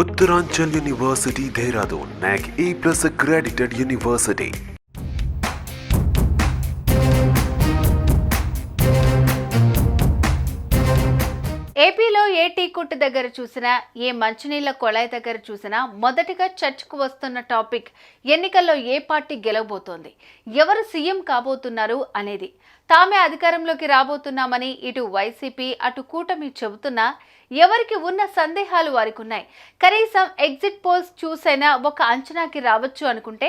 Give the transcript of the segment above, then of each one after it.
Uttaranchal University, Dehradun, NAC A+ accredited university. ఏపీలో ఏ tea కొట్టు దగ్గర చూసినా, ఏ మంచినీళ్ల కొళాయి దగ్గర చూసినా మొదటిగా చర్చకు వస్తున్న టాపిక్ ఎన్నికల్లో ఏ పార్టీ గెలవబోతోంది, ఎవరు సీఎం కాబోతున్నారు అనేది. తామే అధికారంలోకి రాబోతున్నామని ఇటు వైసీపీ అటు కూటమి చెబుతున్నా ఎవరికి ఉన్న సందేహాలు వారికి ఉన్నాయి. కనీసం ఎగ్జిట్ పోల్స్ చూసైనా ఒక అంచనాకి రావచ్చు అనుకుంటే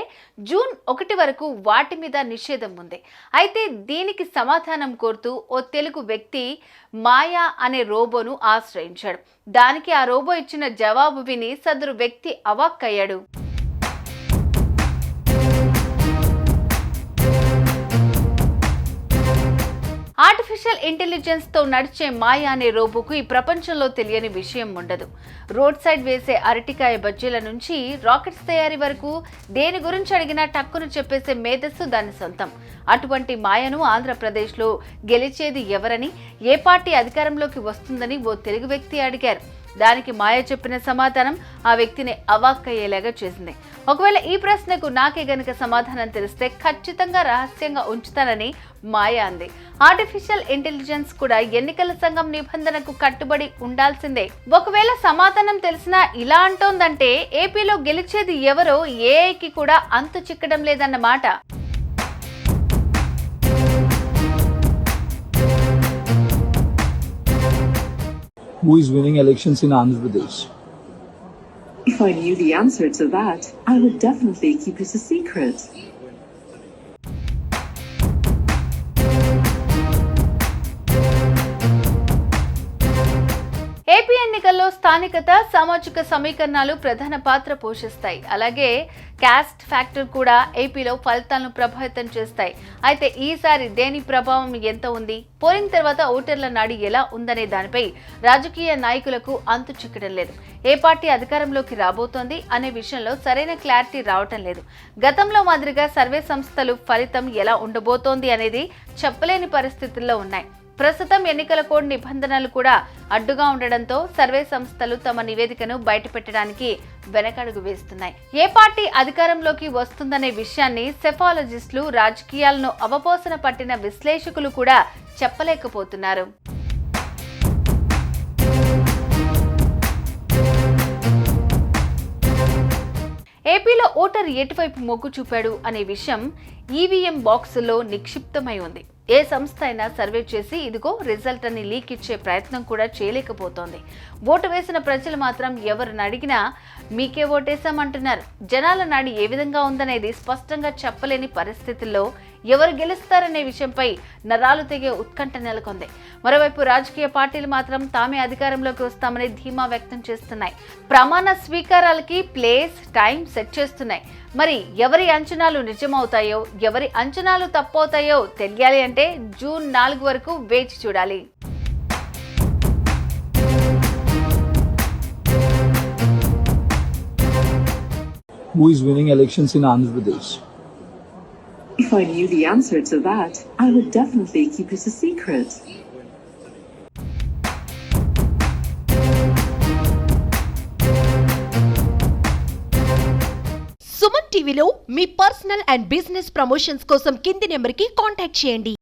జూన్ 1 వరకు వాటి మీద నిషేధం ఉంది. అయితే దీనికి సమాధానం కోరుతూ ఓ తెలుగు వ్యక్తి మాయా అనే రోబోను ఆశ్రయించాడు. దానికి ఆ రోబో ఇచ్చిన జవాబు విని సదరు వ్యక్తి అవాక్కయ్యాడు. ఆర్టిఫిషియల్ ఇంటెలిజెన్స్ తో నడిచే మాయా అనే రోబోకు ఈ ప్రపంచంలో తెలియని విషయం ఉండదు. రోడ్ సైడ్ వేసే అరటికాయ బజ్జీల నుంచి రాకెట్స్ తయారీ వరకు దేని గురించి అడిగినా టక్కును చెప్పేసే మేధస్సు దాని సొంతం. అటువంటి మాయను ఆంధ్రప్రదేశ్లో గెలిచేది ఎవరని, ఏ పార్టీ అధికారంలోకి వస్తుందని ఓ తెలుగు వ్యక్తి అడిగారు. దానికి మాయ చెప్పిన సమాధానం ఆ వ్యక్తిని అవాక్కయ్యేలాగా చేసింది. ఒకవేళ ఈ ప్రశ్నకు నాకే గనుక సమాధానం తెలిస్తే ఖచ్చితంగా రహస్యంగా ఉంచుతానని మాయ అంది. ఆర్టిఫిషియల్ ఇంటెలిజెన్స్ కూడా ఎన్నికల సంఘం నిబంధనకు కట్టుబడి ఉండాల్సిందే. ఒకవేళ సమాధానం తెలిసినా ఇలా అంటోందంటే ఏపీలో గెలిచేది ఎవరో ఏఐకి కూడా అంతు చిక్కడం లేదన్నమాట. Who is winning elections in Andhra Pradesh? If I knew the answer to that, I would definitely keep it a secret. AP ఎన్నికల్లో స్థానికత, సామాజిక సమీకరణాలు ప్రధాన పాత్ర పోషిస్తాయి. అలాగే క్యాస్ట్ ఫ్యాక్టర్ కూడా ఏపీలో ఫలితాలను ప్రభావితం చేస్తాయి. అయితే ఈసారి దేని ప్రభావం ఎంత ఉంది, పోలింగ్ తర్వాత ఓటర్ల నాడి ఎలా ఉందనే దానిపై రాజకీయ నాయకులకు అంతు చిక్కడం లేదు. ఏ పార్టీ అధికారంలోకి రాబోతోంది అనే విషయంలో సరైన క్లారిటీ రావటం లేదు. గతంలో మాదిరిగా సర్వే సంస్థలు ఫలితం ఎలా ఉండబోతోంది అనేది చెప్పలేని పరిస్థితుల్లో ఉన్నాయి. ప్రస్తుతం ఎన్నికల కోడ్ నిబంధనలు కూడా అడ్డుగా ఉండడంతో సర్వే సంస్థలు తమ నివేదికను బయటపెట్టడానికి వెనకడుగు వేస్తున్నాయి. ఏ పార్టీ అధికారంలోకి వస్తుందనే విషయాన్ని సెఫాలజిస్టులు, రాజకీయాలను అవపోసన పట్టిన విశ్లేషకులు కూడా చెప్పలేకపోతున్నారు. ఏపీలో ఓటర్ ఎటువైపు మొగ్గు చూపాడు అనే విషయం ఈవీఎం బాక్సుల్లో నిక్షిప్తమై ఉంది. ఏ సంస్థ అయినా సర్వే చేసి ఇదిగో రిజల్ట్ అని లీక్ ఇచ్చే ప్రయత్నం కూడా చేయలేకపోతోంది. ఓటు వేసిన ప్రజలు మాత్రం ఎవరిని అడిగినా మీకే ఓటేశామంటున్నారు. జనాల నాడి ఏ విధంగా ఉందనేది స్పష్టంగా చెప్పలేని పరిస్థితుల్లో ఎవరు గెలుస్తారనే విషయంపై నరాలు తెగే ఉత్కంఠ నెలకొంది. మరోవైపు రాజకీయ పార్టీలు మాత్రం తామే అధికారంలోకి వస్తామని ధీమా వ్యక్తం చేస్తున్నాయి. ప్రమాణ స్వీకారాలకి ప్లేస్, టైం సెట్ చేస్తున్నాయి. మరి ఎవరి అంచనాలు నిజమవుతాయో, ఎవరి అంచనాలు తప్పవుతాయో తెలియాలి అంటే జూన్ 4 వరకు వేచి చూడాలి. Who is winning elections in Andhra Pradesh? If I knew the answer to that, I would definitely keep it a secret. Suman టీవీలో మీ పర్సనల్ అండ్ బిజినెస్ ప్రమోషన్స్ కోసం కింది నెంబర్కి కాంటాక్ట్ చేయండి.